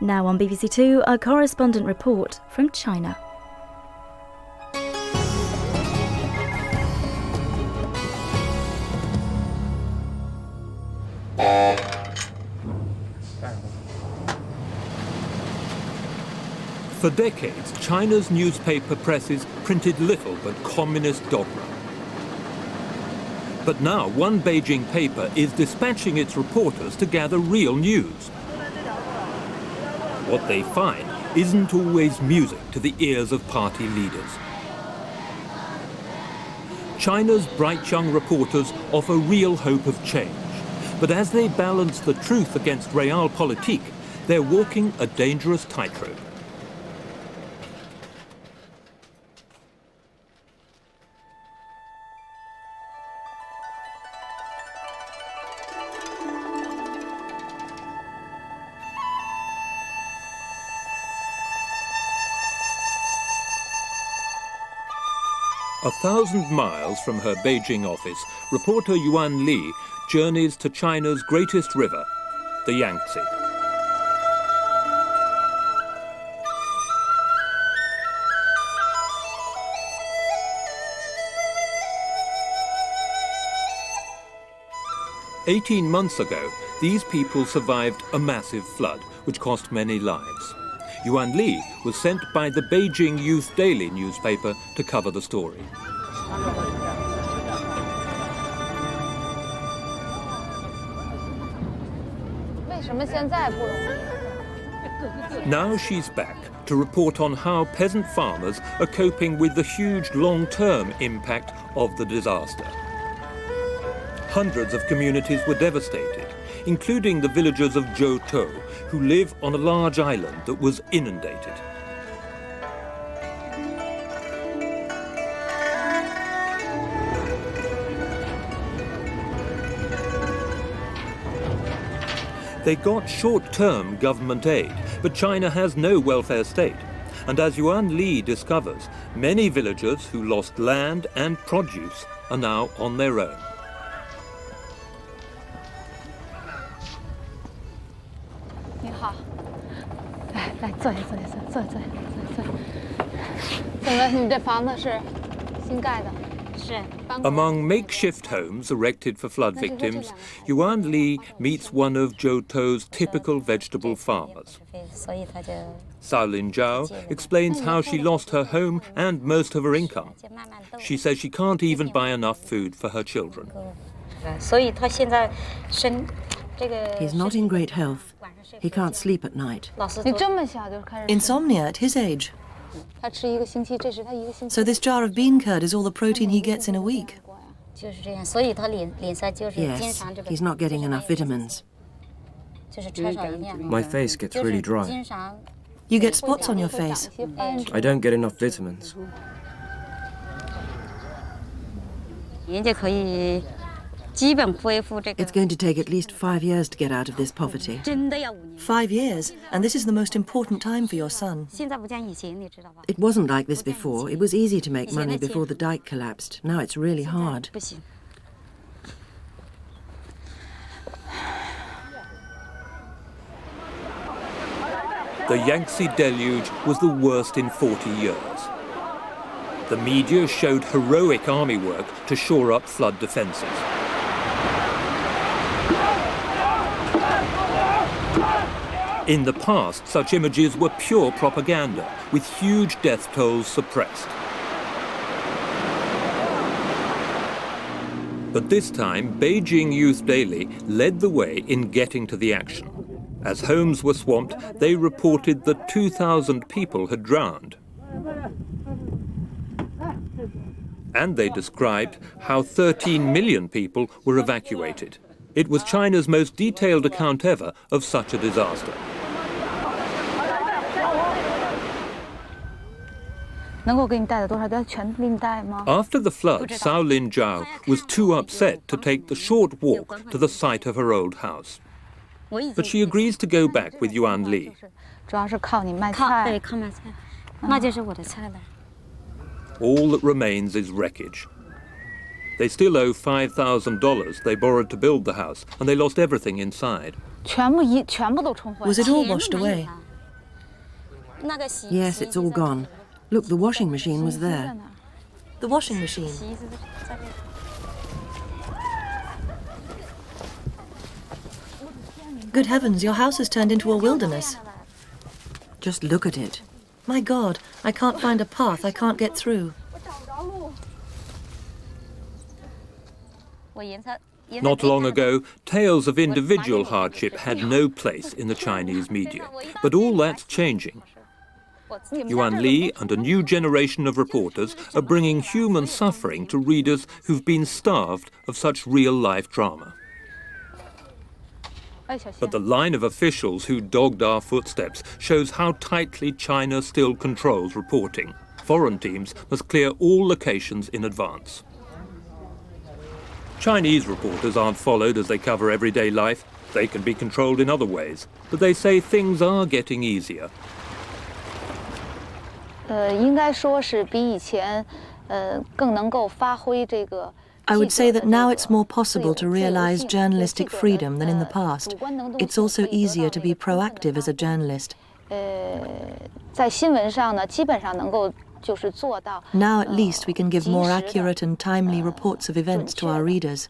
Now on BBC Two, a correspondent report from China. For decades, China's newspaper presses printed little but communist dogma. But now, one Beijing paper is dispatching its reporters to gather real news. What they find isn't always music to the ears of party leaders. China's bright young reporters offer real hope of change. But as they balance the truth against realpolitik, they're walking a dangerous tightrope. A 1,000 miles from her Beijing office, reporter Yuan Li journeys to China's greatest river, the Yangtze. "18 months ago, these people survived a massive flood, which cost many lives. Yuan Li was sent by the Beijing Youth Daily newspaper to cover the story. Now she's back to report on how peasant farmers are coping with the huge long-term impact of the disaster. Hundreds of communities were devastated, including the villagers of Zhoutou, who live on a large island that was inundated. They got short-term government aid, but China has no welfare state. And as Yuan Li discovers, many villagers who lost land and produce are now on their own. Among makeshift homes erected for flood victims, Yuan Li meets one of Zhoutou's typical vegetable farmers. Shaolin Zhao explains how she lost her home and most of her income. She says she can't even buy enough food for her children. He's not in great health. He can't sleep at night. Insomnia at his age. So this jar of bean curd is all the protein he gets in a week? Yes, he's not getting enough vitamins. My face gets really dry. You get spots on your face? I don't get enough vitamins. It's going to take at least 5 years to get out of this poverty. 5 years? And this is the most important time for your son. It wasn't like this before. It was easy to make money before the dike collapsed. Now it's really hard. The Yangtze deluge was the worst in 40 years. The media showed heroic army work to shore up flood defences. In the past, such images were pure propaganda, with huge death tolls suppressed. But this time, Beijing Youth Daily led the way in getting to the action. As homes were swamped, they reported that 2,000 people had drowned. And they described how 13 million people were evacuated. It was China's most detailed account ever of such a disaster. After the flood, Shaolin Zhao was too upset to take the short walk to the site of her old house. But she agrees to go back with Yuan Li. All that remains is wreckage. They still owe $5,000 they borrowed to build the house, and they lost everything inside. Was it all washed away? Yes, it's all gone. Look, the washing machine was there. The washing machine. Good heavens, your house has turned into a wilderness. Just look at it. My God, I can't find a path, I can't get through. Not long ago, tales of individual hardship had no place in the Chinese media. But all that's changing. Yuan Li and a new generation of reporters are bringing human suffering to readers who've been starved of such real-life drama. But the line of officials who dogged our footsteps shows how tightly China still controls reporting. Foreign teams must clear all locations in advance. Chinese reporters aren't followed as they cover everyday life. They can be controlled in other ways. But they say things are getting easier. I would say that now it's more possible to realize journalistic freedom than in the past. It's also easier to be proactive as a journalist. Now at least we can give more accurate and timely reports of events to our readers.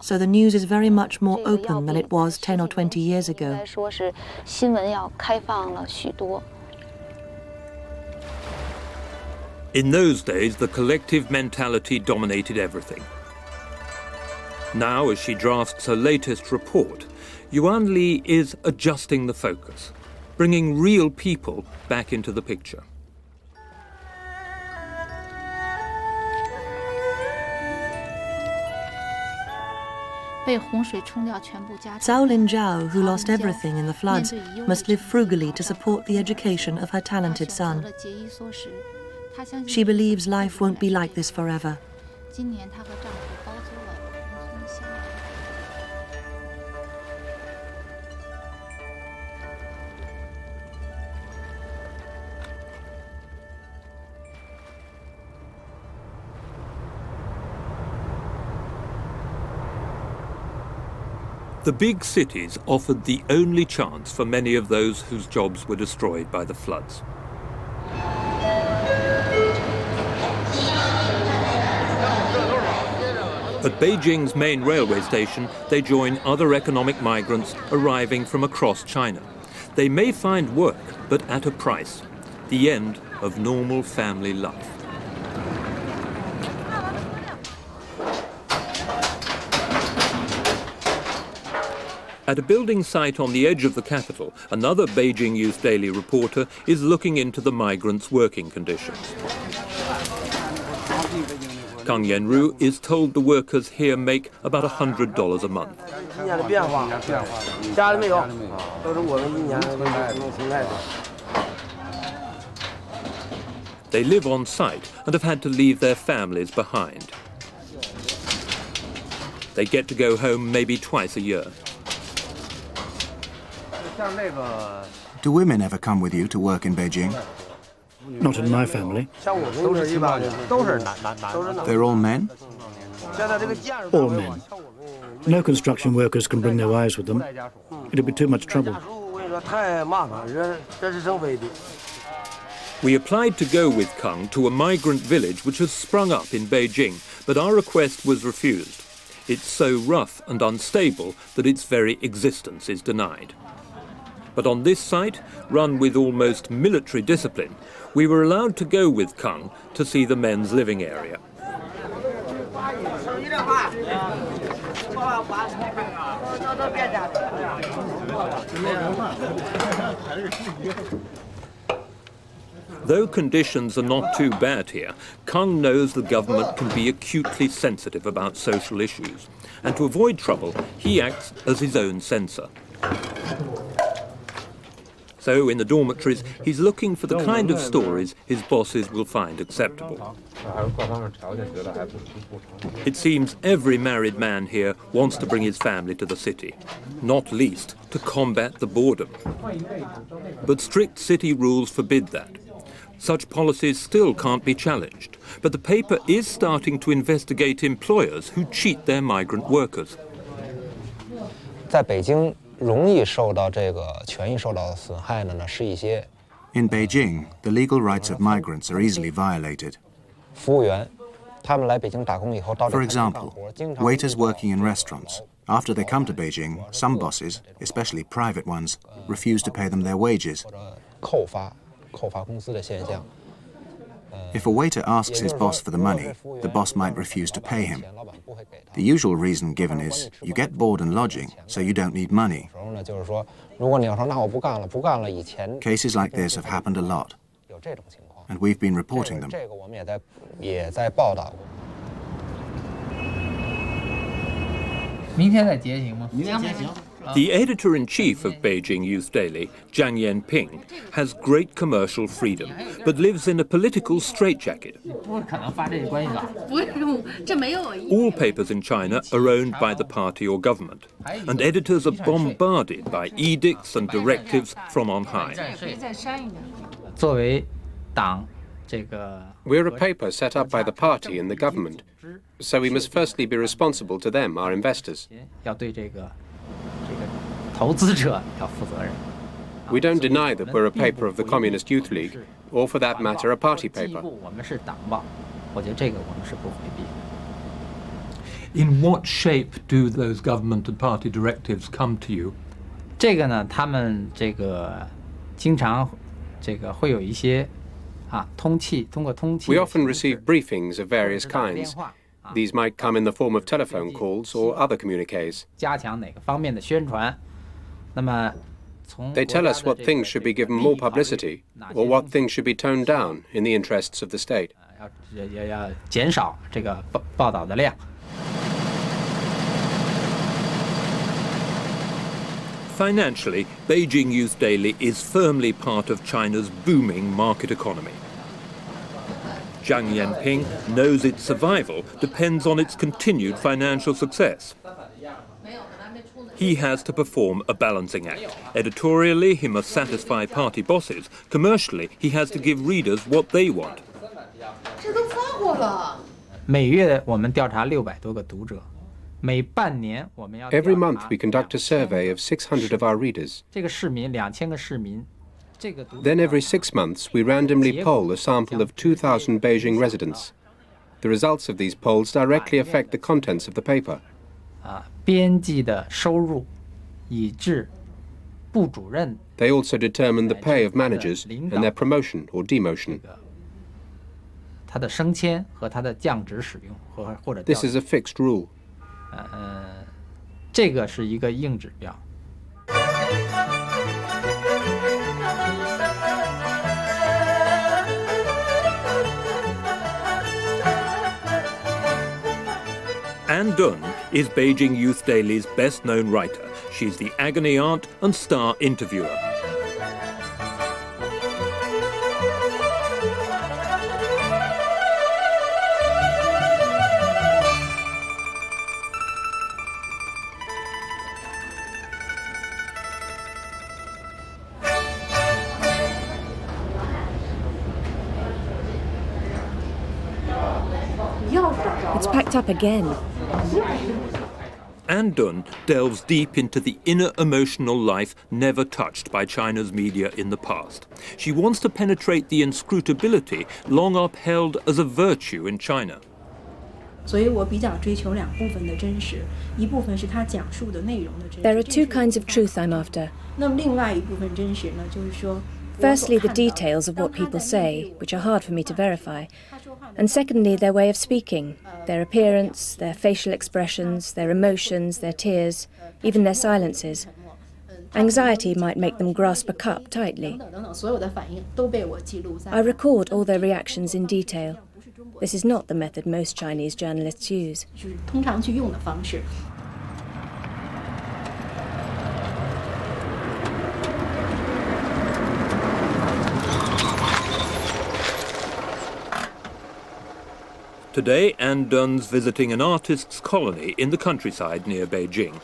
So the news is very much more open than it was 10 or 20 years ago. In those days, the collective mentality dominated everything. Now, as she drafts her latest report, Yuan Li is adjusting the focus, bringing real people back into the picture. Zhao Linjiao, who lost everything in the floods, must live frugally to support the education of her talented son. She believes life won't be like this forever. The big cities offered the only chance for many of those whose jobs were destroyed by the floods. At Beijing's main railway station, they join other economic migrants arriving from across China. They may find work, but at a price: the end of normal family life. At a building site on the edge of the capital, another Beijing Youth Daily reporter is looking into the migrants' working conditions. Kang Yanru is told the workers here make about $100 a month. They live on site and have had to leave their families behind. They get to go home maybe twice a year. Do women ever come with you to work in Beijing? Not in my family. They're all men? All men. No construction workers can bring their wives with them. It'd be too much trouble. We applied to go with Kang to a migrant village which has sprung up in Beijing, but our request was refused. It's so rough and unstable that its very existence is denied. But on this site, run with almost military discipline, we were allowed to go with Kang to see the men's living area. Though conditions are not too bad here, Kang knows the government can be acutely sensitive about social issues, and to avoid trouble, he acts as his own censor. So, in the dormitories, he's looking for the kind of stories his bosses will find acceptable. It seems every married man here wants to bring his family to the city, not least to combat the boredom. But strict city rules forbid that. Such policies still can't be challenged, but the paper is starting to investigate employers who cheat their migrant workers. In Beijing, the legal rights of migrants are easily violated. For example, waiters working in restaurants. After they come to Beijing, some bosses, especially private ones, refuse to pay them their wages. If a waiter asks his boss for the money, the boss might refuse to pay him. The usual reason given is, you get board and lodging, so you don't need money. Cases like this have happened a lot, and we've been reporting them. The editor-in-chief of Beijing Youth Daily, Zhang Yanping, has great commercial freedom, but lives in a political straitjacket. All papers in China are owned by the party or government, and editors are bombarded by edicts and directives from on high. We're a paper set up by the party and the government, so we must firstly be responsible to them, our investors. We don't deny that we're a paper of the Communist Youth League, or for that matter, a party paper. In what shape do those government and party directives come to you? We often receive briefings of various kinds. These might come in the form of telephone calls or other communiques. They tell us what things should be given more publicity or what things should be toned down in the interests of the state. Financially, Beijing Youth Daily is firmly part of China's booming market economy. Zhang Yanping knows its survival depends on its continued financial success. He has to perform a balancing act. Editorially, he must satisfy party bosses. Commercially, he has to give readers what they want. Every month we conduct a survey of 600 of our readers. Then every 6 months we randomly poll a sample of 2,000 Beijing residents. The results of these polls directly affect the contents of the paper. They also determine the pay of managers and their promotion or demotion. This is a fixed rule. Anne Dunn is Beijing Youth Daily's best-known writer. She's the agony aunt and star interviewer. It's packed up again. Anne Dunn delves deep into the inner emotional life never touched by China's media in the past. She wants to penetrate the inscrutability long upheld as a virtue in China. There are two kinds of truth I'm after. Firstly, the details of what people say, which are hard for me to verify. And secondly, their way of speaking, their appearance, their facial expressions, their emotions, their tears, even their silences. Anxiety might make them grasp a cup tightly. I record all their reactions in detail. This is not the method most Chinese journalists use. Today, Anne Dunn's visiting an artist's colony in the countryside near Beijing.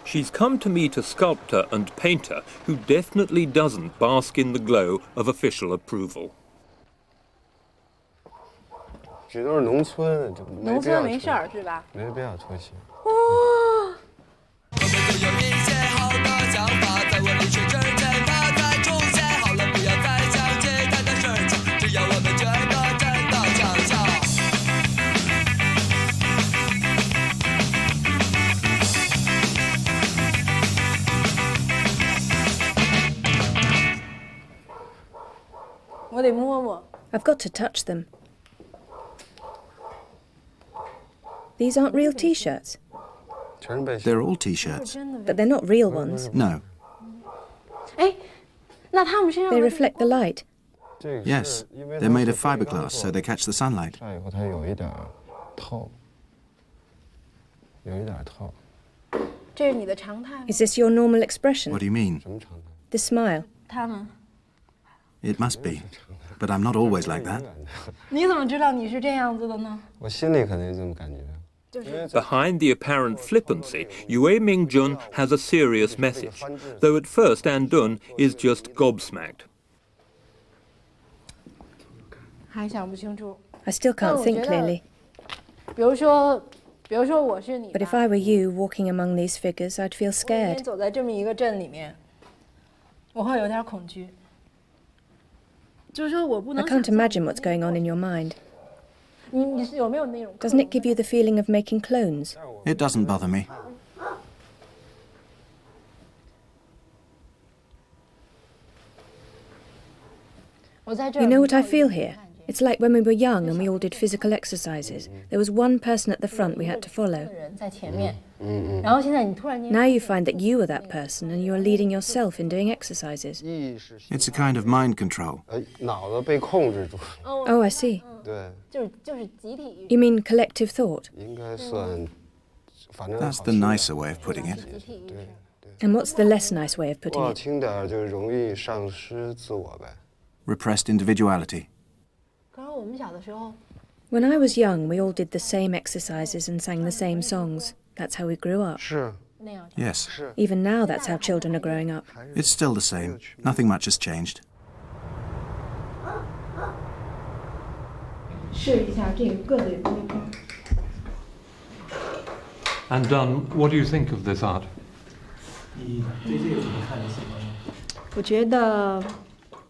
She's come to meet a sculptor and painter who definitely doesn't bask in the glow of official approval. I've got to touch them. These aren't real T-shirts. They're all T-shirts. But they're not real ones. No. They reflect the light. Yes, they're made of fiberglass, so they catch the sunlight. Is this your normal expression? What do you mean? The smile. It must be. But I'm not always like that. Behind the apparent flippancy, Yue Mingjun has a serious message, though at first Andun is just gobsmacked. I still can't think clearly. But if I were you walking among these figures, I'd feel scared. I can't imagine what's going on in your mind. Doesn't it give you the feeling of making clones? It doesn't bother me. You know what I feel here? It's like when we were young and we all did physical exercises. There was one person at the front we had to follow. Now you find that you are that person and you are leading yourself in doing exercises. It's a kind of mind control. Oh, I see. You mean collective thought? That's the nicer way of putting it. And what's the less nice way of putting it? Repressed individuality. When I was young, we all did the same exercises and sang the same songs. That's how we grew up. Yes. Even now, that's how children are growing up. It's still the same. Nothing much has changed. And Dun, what do you think of this art?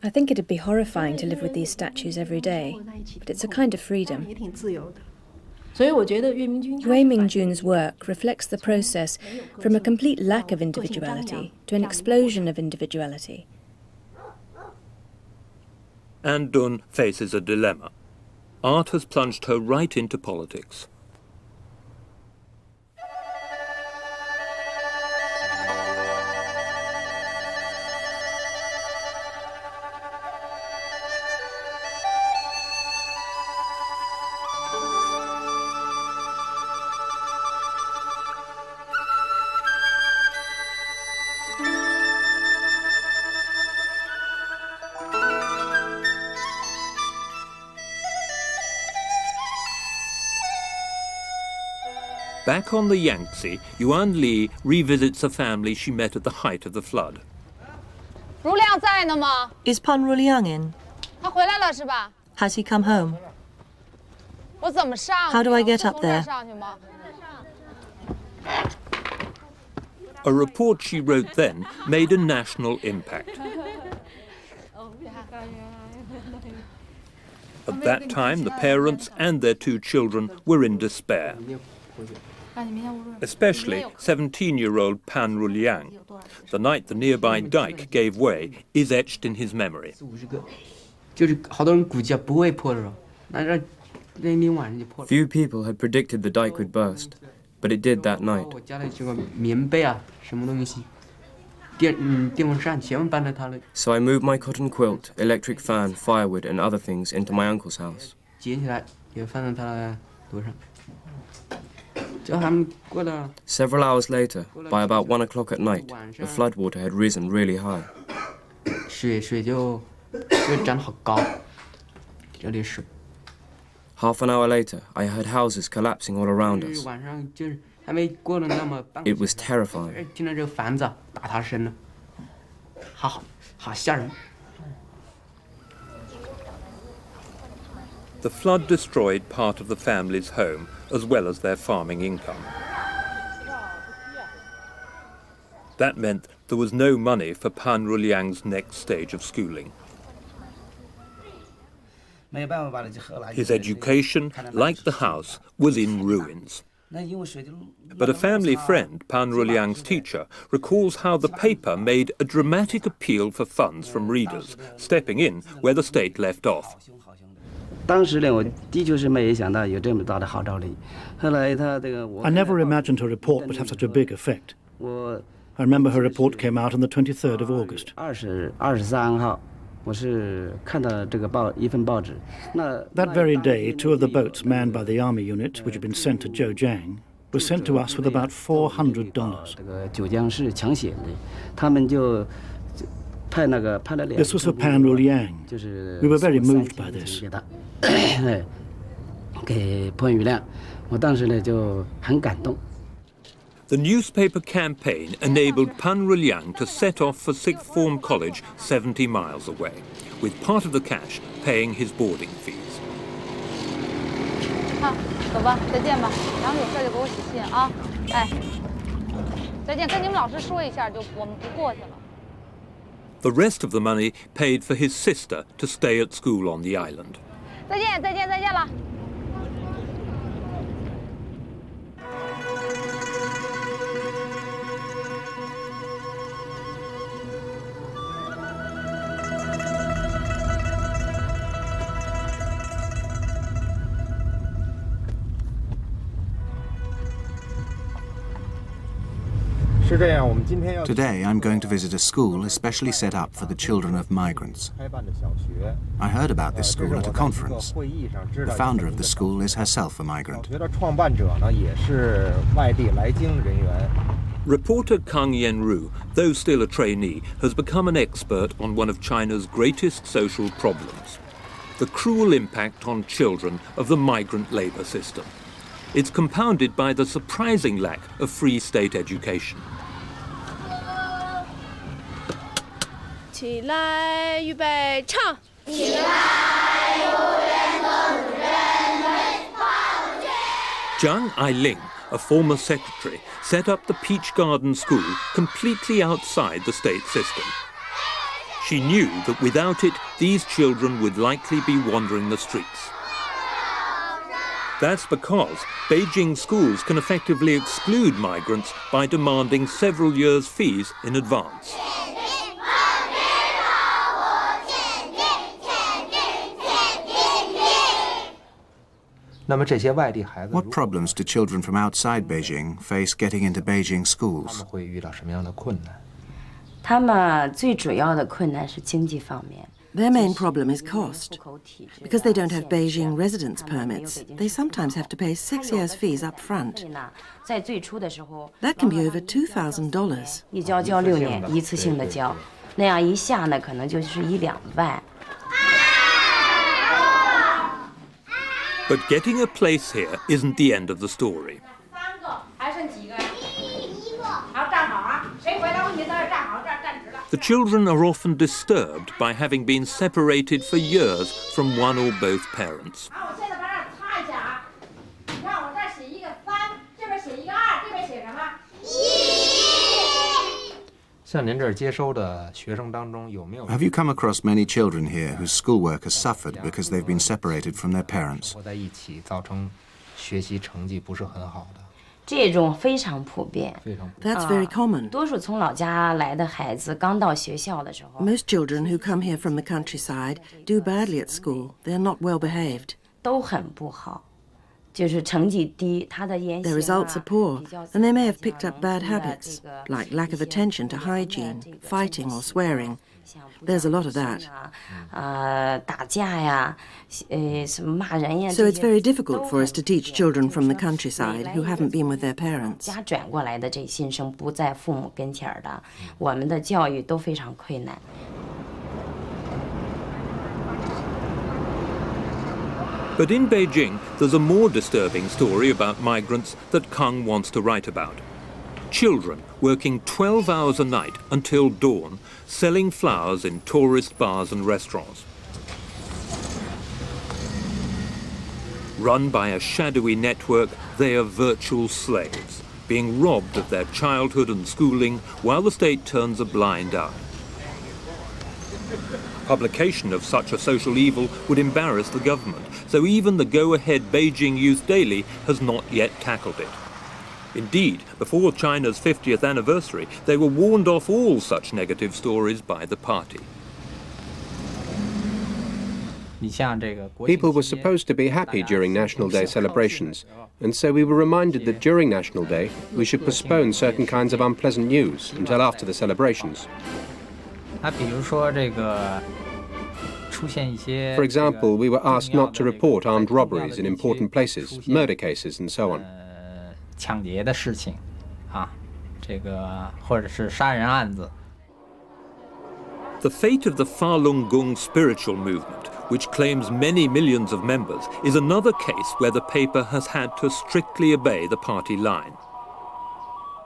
I think it'd be horrifying to live with these statues every day, but it's a kind of freedom. Yue Mingjun's work reflects the process from a complete lack of individuality to an explosion of individuality. And Dun faces a dilemma. Art has plunged her right into politics. Back on the Yangtze, Yuan Li revisits a family she met at the height of the flood. Is Pan Ruliang in? Has he come home? How do I get up there? A report she wrote then made a national impact. At that time, the parents and their 2 children were in despair. Especially 17-year-old Pan Ruliang. The night the nearby dike gave way is etched in his memory. Few people had predicted the dike would burst, but it did that night. So I moved my cotton quilt, electric fan, firewood and other things into my uncle's house. Several hours later, by about 1 o'clock at night, the floodwater had risen really high. Half an hour later, I heard houses collapsing all around us. It was terrifying. The flood destroyed part of the family's home, as well as their farming income. That meant there was no money for Pan Ruliang's next stage of schooling. His education, like the house, was in ruins. But a family friend, Pan Ruliang's teacher, recalls how the paper made a dramatic appeal for funds from readers, stepping in where the state left off. I never imagined her report would have such a big effect. I remember her report came out on the 23rd of August. That very day, 2 of the boats manned by the army unit, which had been sent to Zhejiang, were sent to us with about $400. This was for Pan Ruliang. We were very moved by this. The newspaper campaign enabled Pan Ruliang to set off for sixth form college 70 miles away, with part of the cash paying his boarding fees. The rest of the money paid for his sister to stay at school on the island. Today I'm going to visit a school especially set up for the children of migrants. I heard about this school at a conference. The founder of the school is herself a migrant. Reporter Kang Yenru, though still a trainee, has become an expert on one of China's greatest social problems: the cruel impact on children of the migrant labour system. It's compounded by the surprising lack of free state education. 起来，预备，唱！起来，无人懂人类放弃。 Zhang Ailing, a former secretary, set up the Peach Garden School completely outside the state system. She knew that without it, these children would likely be wandering the streets. That's because Beijing schools can effectively exclude migrants by demanding several years' fees in advance. What problems do children from outside Beijing face getting into Beijing schools? Their main problem is cost. Because they don't have Beijing residence permits, they sometimes have to pay 6 years' fees up front. That can be over $2,000. But getting a place here isn't the end of the story. The children are often disturbed by having been separated for years from one or both parents. Have you come across many children here whose schoolwork has suffered because they've been separated from their parents? That's very common. Most children who come here from the countryside do badly at school. They're not well behaved. Their results are poor, and they may have picked up bad habits, like lack of attention to hygiene, fighting or swearing. There's a lot of that. So it's very difficult for us to teach children from the countryside who haven't been with their parents. But in Beijing, there's a more disturbing story about migrants that Kang wants to write about. Children working 12 hours a night until dawn, selling flowers in tourist bars and restaurants. Run by a shadowy network, they are virtual slaves, being robbed of their childhood and schooling while the state turns a blind eye. Publication of such a social evil would embarrass the government, so even the go-ahead Beijing Youth Daily has not yet tackled it. Indeed, before China's 50th anniversary, they were warned off all such negative stories by the party. People were supposed to be happy during National Day celebrations, and so we were reminded that during National Day we should postpone certain kinds of unpleasant news until after the celebrations. For example, we were asked not to report armed robberies in important places, murder cases and so on. The fate of the Falun Gong spiritual movement, which claims many millions of members, is another case where the paper has had to strictly obey the party line.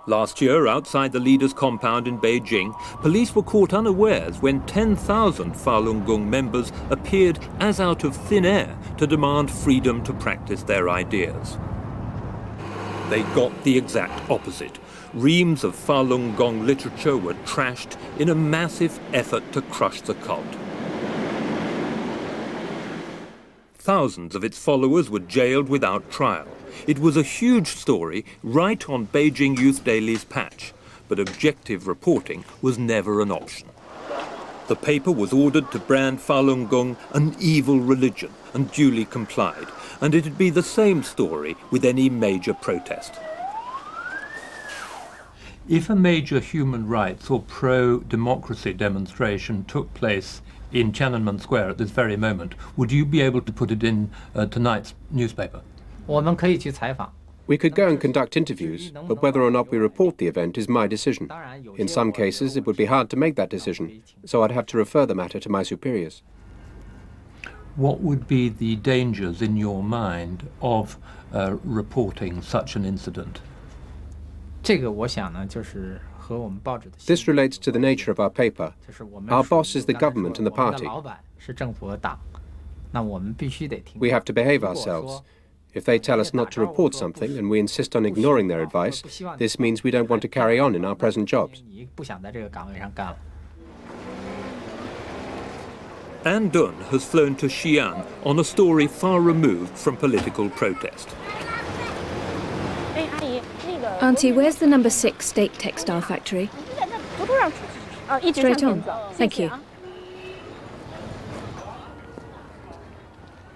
Last year, outside the leader's compound in Beijing, police were caught unawares when 10,000 Falun Gong members appeared as out of thin air to demand freedom to practice their ideas. They got the exact opposite. Reams of Falun Gong literature were trashed in a massive effort to crush the cult. Thousands of its followers were jailed without trial. It was a huge story right on Beijing Youth Daily's patch, but objective reporting was never an option. The paper was ordered to brand Falun Gong an evil religion and duly complied, and it'd be the same story with any major protest. If a major human rights or pro-democracy demonstration took place in Tiananmen Square at this very moment, would you be able to put it in tonight's newspaper? We could go and conduct interviews, but whether or not we report the event is my decision. In some cases, it would be hard to make that decision, so I'd have to refer the matter to my superiors. What would be the dangers in your mind of reporting such an incident? This relates to the nature of our paper. Our boss is the government and the party. We have to behave ourselves. If they tell us not to report something and we insist on ignoring their advice, this means we don't want to carry on in our present jobs. An Dun has flown to Xi'an on a story far removed from political protest. Auntie, where's the number 6 state textile factory? Straight on. Thank you.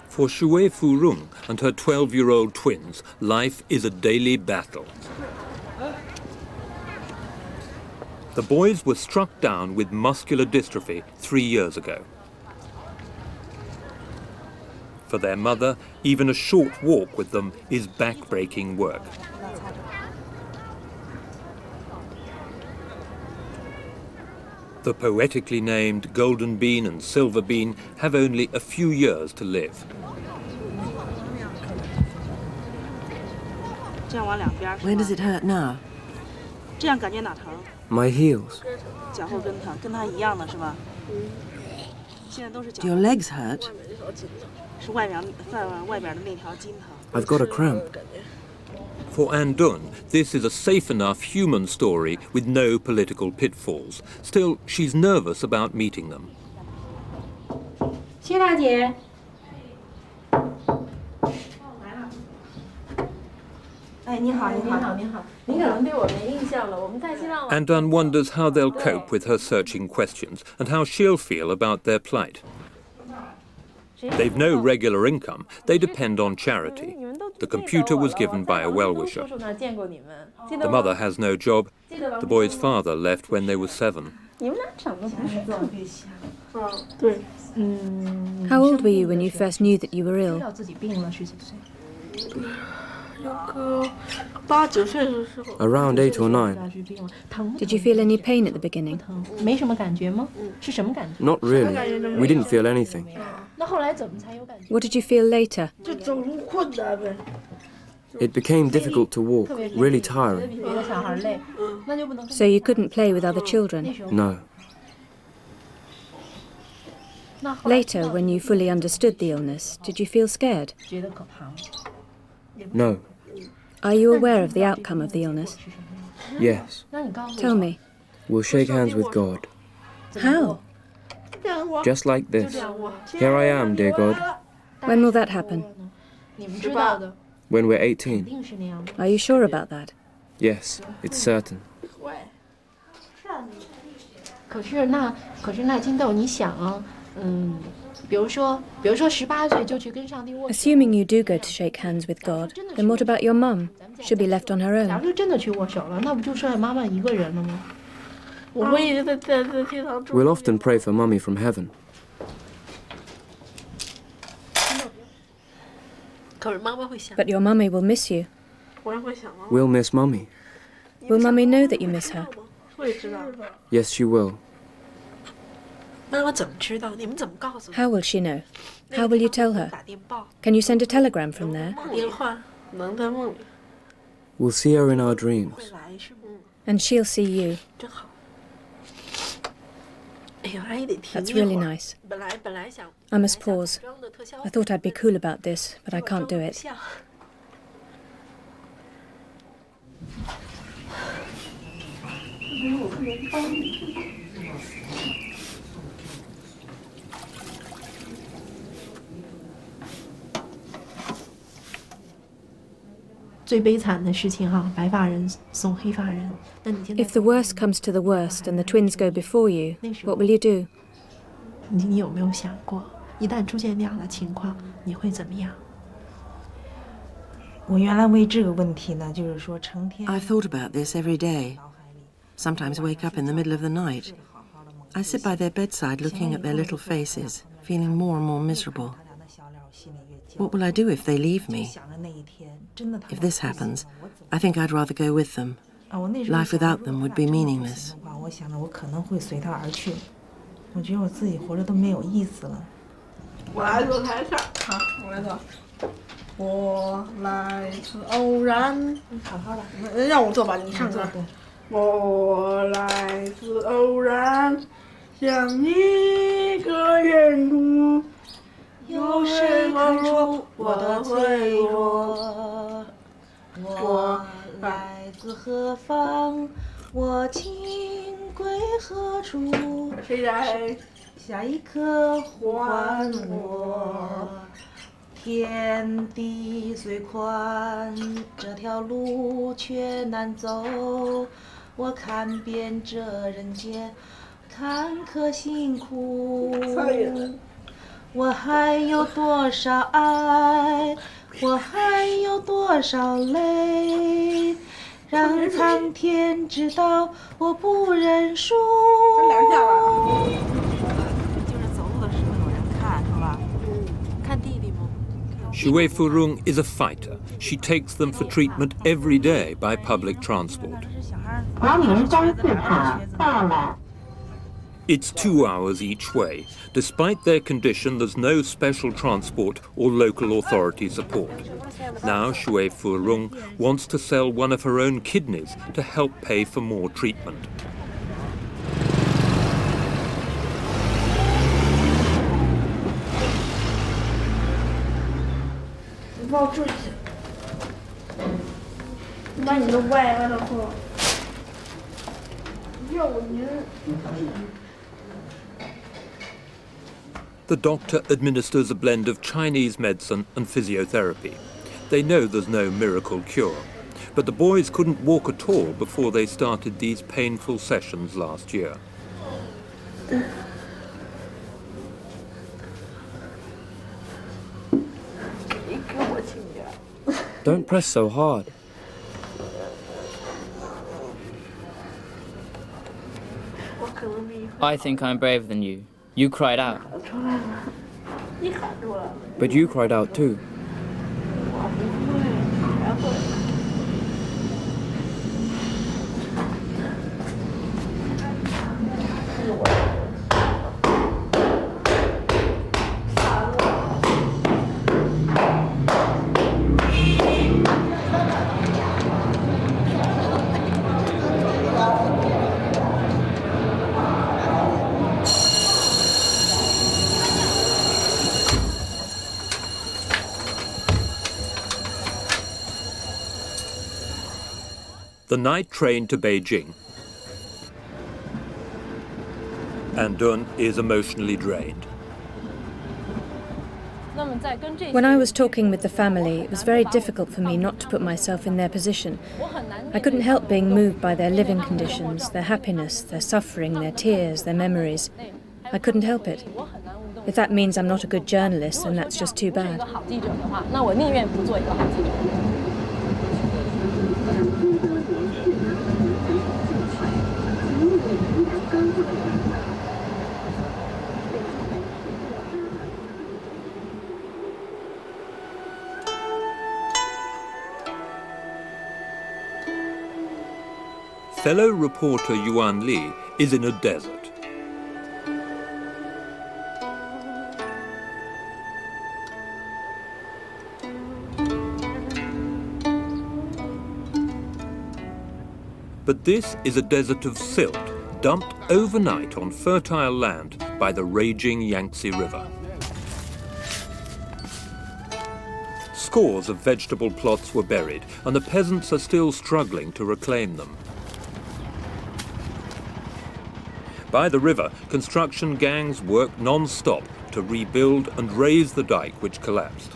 For Shui Furung and her 12-year-old twins, life is a daily battle. The boys were struck down with muscular dystrophy 3 years ago. For their mother, even a short walk with them is back-breaking work. The poetically named Golden Bean and Silver Bean have only a few years to live. Where does it hurt now? My heels. Do your legs hurt? I've got a cramp. For An Dun, this is a safe enough human story with no political pitfalls. Still, she's nervous about meeting them. An Dun wonders how they'll cope with her searching questions and how she'll feel about their plight. They've no regular income. They depend on charity. The computer was given by a well-wisher. The mother has no job. The boy's father left when they were 7. How old were you when you first knew that you were ill? Around 8 or 9. Did you feel any pain at the beginning? Not really. We didn't feel anything. What did you feel later? It became difficult to walk, really tiring. So you couldn't play with other children? No. Later, when you fully understood the illness, did you feel scared? No. Are you aware of the outcome of the illness? Yes. Tell me. We'll shake hands with God. How? Just like this. Here I am, dear God. When will that happen? When we're 18. Are you sure about that? Yes, it's certain. Assuming you do go to shake hands with God, then what about your mum? She'll be left on her own. We'll often pray for Mummy from heaven. But your mummy will miss you. We'll miss Mummy. Will mummy know that you miss her? Yes, she will. How will she know? How will you tell her? Can you send a telegram from there? We'll see her in our dreams. And she'll see you. That's really nice. I must pause. I thought I'd be cool about this, but I can't do it. If the worst comes to the worst and the twins go before you, what will you do? I've thought about this every day. Sometimes wake up in the middle of the night. I sit by their bedside looking at their little faces, feeling more and more miserable. What will I do if they leave me? If this happens, I think I'd rather go with them. Life without them would be meaningless. Xue Furung is a fighter. She takes them for treatment every day by public transport. It's 2 hours each way. Despite their condition, there's no special transport or local authority support. Now Xue Furung wants to sell one of her own kidneys to help pay for more treatment. The doctor administers a blend of Chinese medicine and physiotherapy. They know there's no miracle cure, but the boys couldn't walk at all before they started these painful sessions last year. Don't press so hard. I think I'm braver than you. You cried out. But you cried out too. The night train to Beijing. And Dun is emotionally drained. When I was talking with the family, it was very difficult for me not to put myself in their position. I couldn't help being moved by their living conditions, their happiness, their suffering, their tears, their memories. I couldn't help it. If that means I'm not a good journalist, then that's just too bad. Fellow reporter Yuan Li is in a desert. But this is a desert of silt, dumped overnight on fertile land by the raging Yangtze River. Scores of vegetable plots were buried, and the peasants are still struggling to reclaim them. By the river, construction gangs work non-stop to rebuild and raise the dike which collapsed.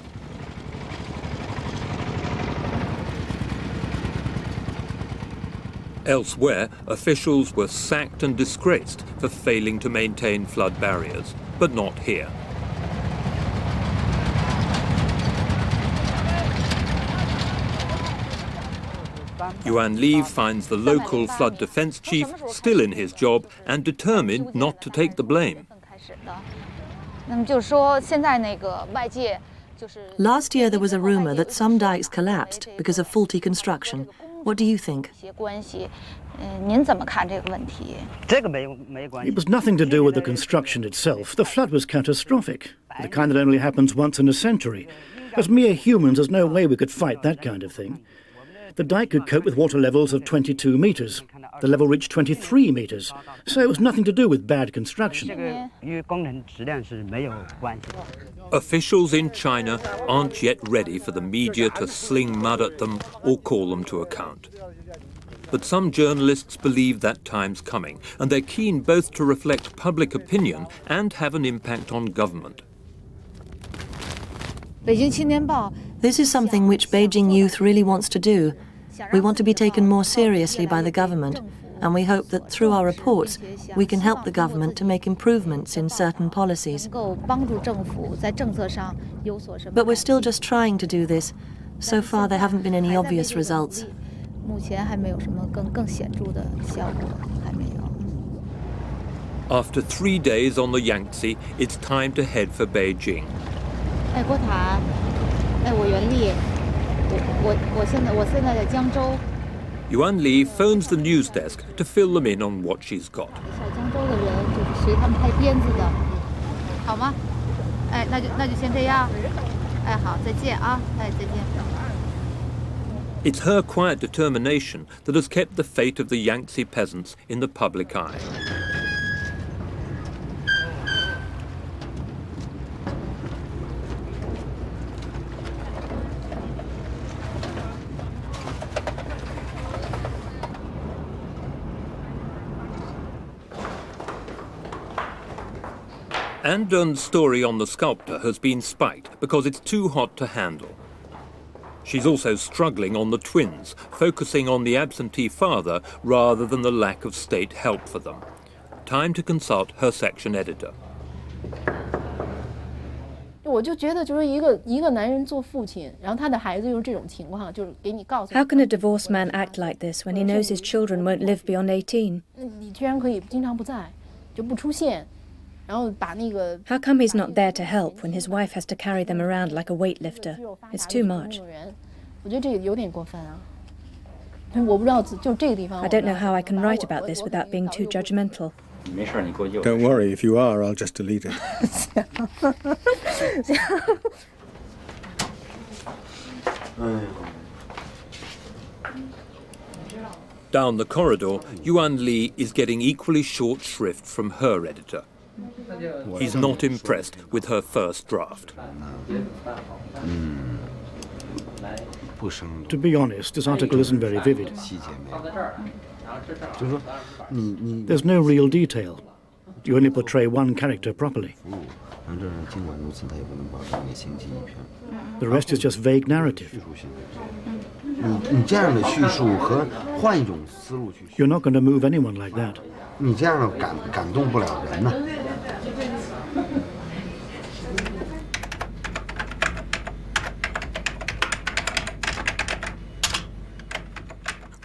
Elsewhere, officials were sacked and disgraced for failing to maintain flood barriers, but not here. Yuan Li finds the local flood defense chief still in his job and determined not to take the blame. Last year there was a rumor that some dikes collapsed because of faulty construction. What do you think? It was nothing to do with the construction itself. The flood was catastrophic, the kind that only happens once in a century. As mere humans, there's no way we could fight that kind of thing. The dike could cope with water levels of 22 metres. The level reached 23 metres, so it was nothing to do with bad construction. Officials in China aren't yet ready for the media to sling mud at them or call them to account. But some journalists believe that time's coming, and they're keen both to reflect public opinion and have an impact on government. This is something which Beijing Youth really wants to do. We want to be taken more seriously by the government, and we hope that through our reports we can help the government to make improvements in certain policies. But we're still just trying to do this. So far there haven't been any obvious results. After 3 days on the Yangtze, it's time to head for Beijing. Yuan Li phones the news desk to fill them in on what she's got. It's her quiet determination that has kept the fate of the Yangtze peasants in the public eye. Andun's story on the sculptor has been spiked because it's too hot to handle. She's also struggling on the twins, focusing on the absentee father rather than the lack of state help for them. Time to consult her section editor. How can a divorced man act like this when he knows his children won't live beyond 18? How come he's not there to help when his wife has to carry them around like a weightlifter? It's too much. I don't know how I can write about this without being too judgmental. Don't worry, if you are, I'll just delete it. Down the corridor, Yuan Li is getting equally short shrift from her editor. He's not impressed with her first draft. To be honest, this article isn't very vivid. There's no real detail. You only portray one character properly. The rest is just vague narrative. You're not going to move anyone like that.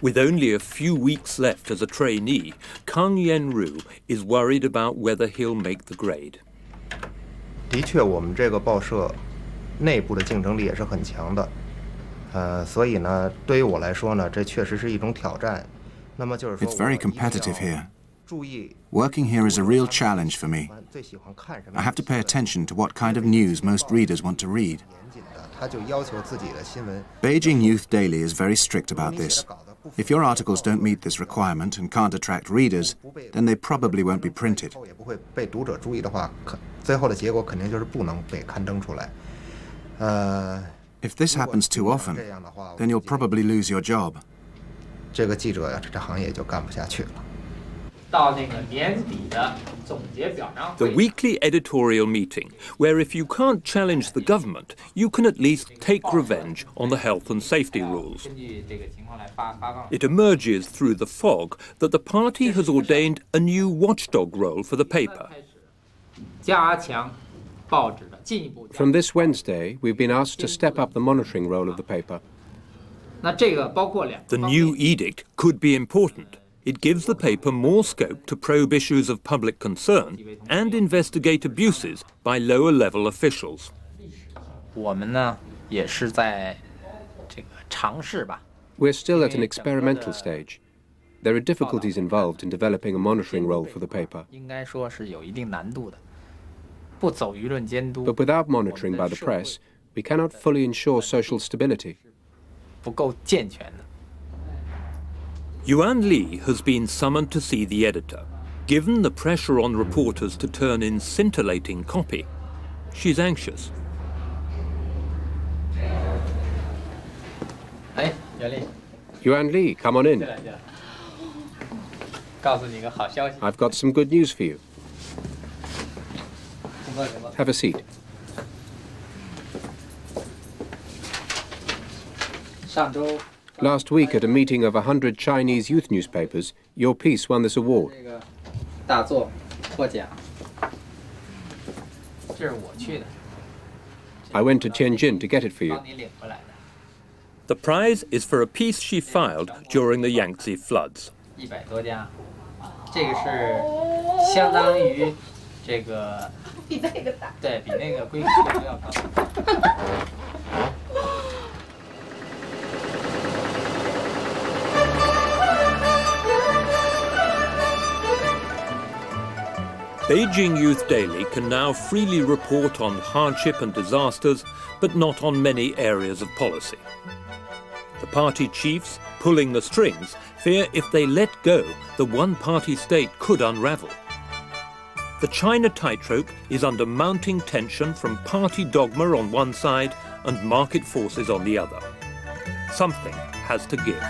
With only a few weeks left as a trainee, Kang Yenru is worried about whether he'll make the grade. 的确，我们这个报社内部的竞争力也是很强的，所以呢，对于我来说呢，这确实是一种挑战。那么就是说， It's very competitive here. Working here is a real challenge for me. I have to pay attention to what kind of news most readers want to read. Beijing Youth Daily is very strict about this. If your articles don't meet this requirement and can't attract readers, then they probably won't be printed. If this happens too often, then you'll probably lose your job. The weekly editorial meeting, where if you can't challenge the government, you can at least take revenge on the health and safety rules. It emerges through the fog that the party has ordained a new watchdog role for the paper. From this Wednesday, we've been asked to step up the monitoring role of the paper. The new edict could be important. It gives the paper more scope to probe issues of public concern and investigate abuses by lower-level officials. We're still at an experimental stage. There are difficulties involved in developing a monitoring role for the paper. But without monitoring by the press, we cannot fully ensure social stability. Yuan Li has been summoned to see the editor. Given the pressure on reporters to turn in scintillating copy, she's anxious. Yuan Li, come on in. I've got some good news for you. Have a seat. Last week, at a meeting of 100 Chinese youth newspapers, your piece won this award. I went to Tianjin to get it for you. The prize is for a piece she filed during the Yangtze floods. Beijing Youth Daily can now freely report on hardship and disasters, but not on many areas of policy. The party chiefs, pulling the strings, fear if they let go, the one-party state could unravel. The China Tightrope is under mounting tension from party dogma on one side and market forces on the other. Something has to give.